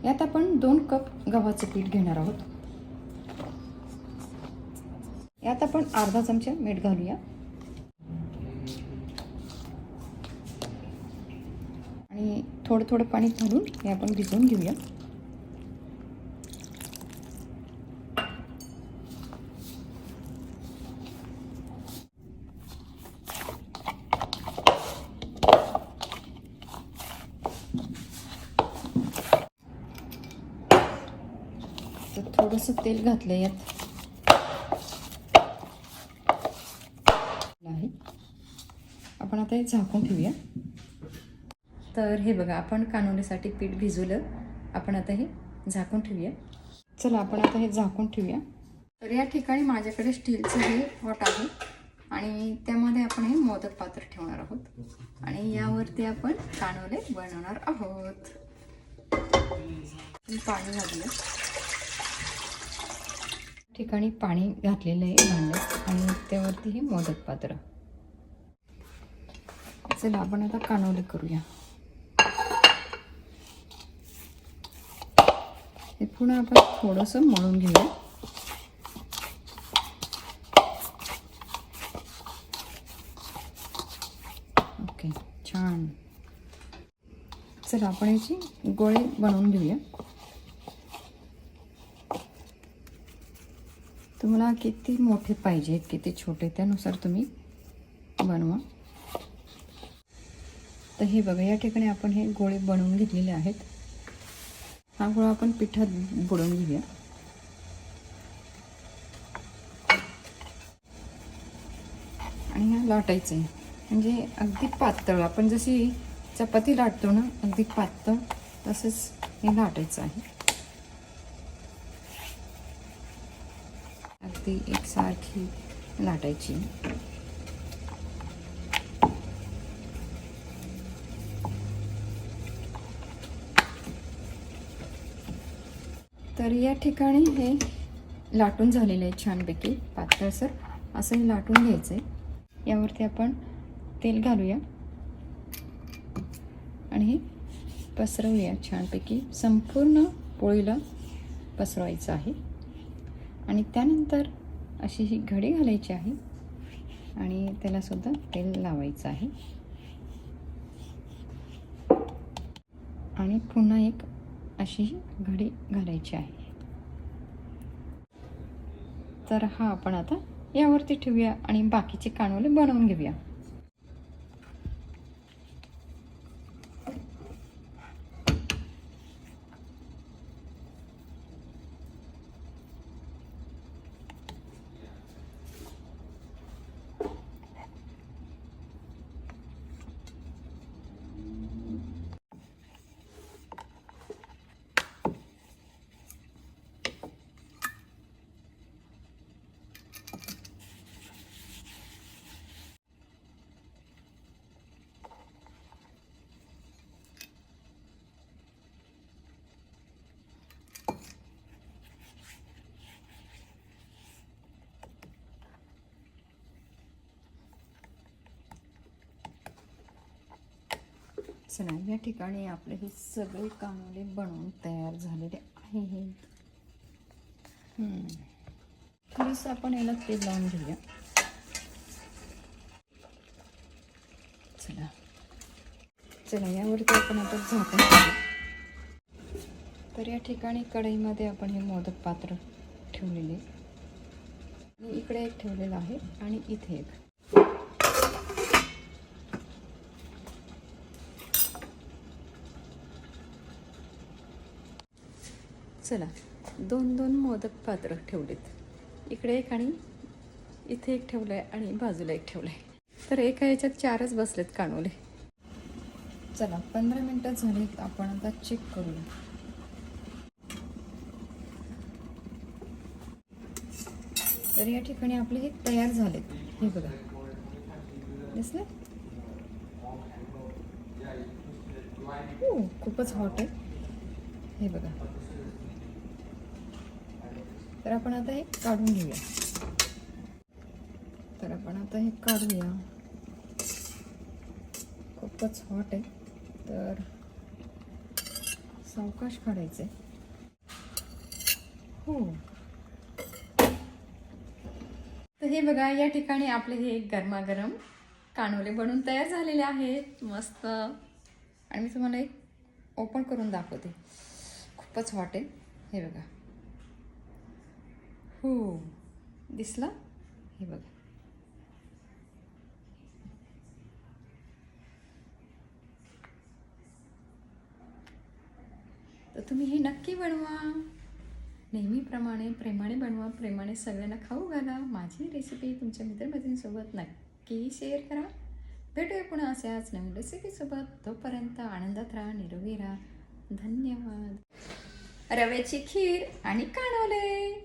यात आपण 2 कप गव्हाचं पीठ घेणार आहोत. यात आपण अर्धा चमचा मीठ घालूया आणि थोडं थोडं पाणी घालून हे आपण भिजवून घेऊया. तर थोडंसं तेल घातलं यात आहे. आपण आता हे झाकून ठेवूया. तर हे बघा, आपण कानोलीसाठी पीठ भिजवलं. आपण आता हे झाकून ठेवूया. चला आपण आता हे झाकून ठेवूया. तर या ठिकाणी माझ्याकडे स्टीलचं हे पॉट आहे आणि त्यामध्ये आपण हे मोदक पात्र ठेवणार आहोत आणि यावरती आपण कानोले बनवणार आहोत. पाणी घालूया. ठिकाणी पाणी घातलेलं आहे भांड्यात आणि त्यावरती हे मोदक पात्र. चला आपण आता कानोले करूया. हे पुन्हा आपण थोडंसं मळून घेऊया. ओके, छान. चला आपण याची गोळे बनवून घेऊया. तुम्हाला किती मोठे पाहिजेत किती छोटे त्यानुसार तुम्ही बनवा. तर हे बघा, या ठिकाणी आपण हे गोळे बनवून घेतलेले आहेत. हा गोळा आपण पिठात बुडवून घेऊया. आणि हा लाटायचं आहे, म्हणजे अगदी पातळ. आपण जशी चपाती लाटतो ना, अगदी पातळ तसंच हे लाटायचं आहे. अगदी एकसारखी लाटायची. तर या ठिकाणी हे लाटून झालेलं आहे छानपैकी पातळसर. असं हे लाटून घ्यायचं आहे. यावरती आपण तेल घालूया आणि हे पसरवूया छानपैकी. संपूर्ण पोळीला पसरवायचं आहे आणि त्यानंतर अशी ही घडी घालायची आहे आणि त्यालासुद्धा तेल लावायचं आहे आणि पुन्हा एक अशी घडी घालायची आहे. तर हा आपण आता यावरती ठेवूया आणि बाकीचे कानोले बनवून घेऊया. चला, या ठिकाणी आपले हे सगळे कानोले बनवून तयार झालेले आहेत. थोडंसं आपण याला तेल लावून घेऊया. चला चला यावरती आपण आता झाकण ठेवूया. तर या ठिकाणी कढईमध्ये आपण हे मोदक पात्र ठेवलेले आणि इकडे एक ठेवलेलं आहे आणि इथे एक. चला, 2 मोदक पात्र ठेवलेत. इकडे एक आणि इथे एक ठेवलं आहे आणि बाजूला एक ठेवलं आहे. तर एका ह्याच्यात 4च बसलेत कानोले. चला 15 मिनटं झालीत. आपण आता चेक करूया. तर या ठिकाणी आपले हे तयार झालेत. हे बघा, दिसले? खूपच हॉट आहे. हे बघा. तर आपण आता हे काढून घेऊया. तर आपण आता हे काढूया. खूपच हॉट आहे. तर सावकाश काढायचे. हो. तर हे बघा, या ठिकाणी आपले हे गरमागरम कानोले बनून तयार झालेले आहेत मस्त. आणि मी तुम्हाला एक ओपन करून दाखवते. खूपच हॉट आहे. हे बघा. हो, दिसलं? हे बघा. तर तुम्ही हे नक्की बनवा. नेहमीप्रमाणे प्रेमाने बनवा, प्रेमाने सगळ्यांना खाऊ घाला. माझी रेसिपी तुमच्या मित्रमैत्रिणींसोबत नक्की शेअर करा. भेटूया पुन्हा अशाच नवीन रेसिपीसोबत. तोपर्यंत आनंदात राहा, निरोगी राहा. धन्यवाद. रव्याची खीर आणि कानोले.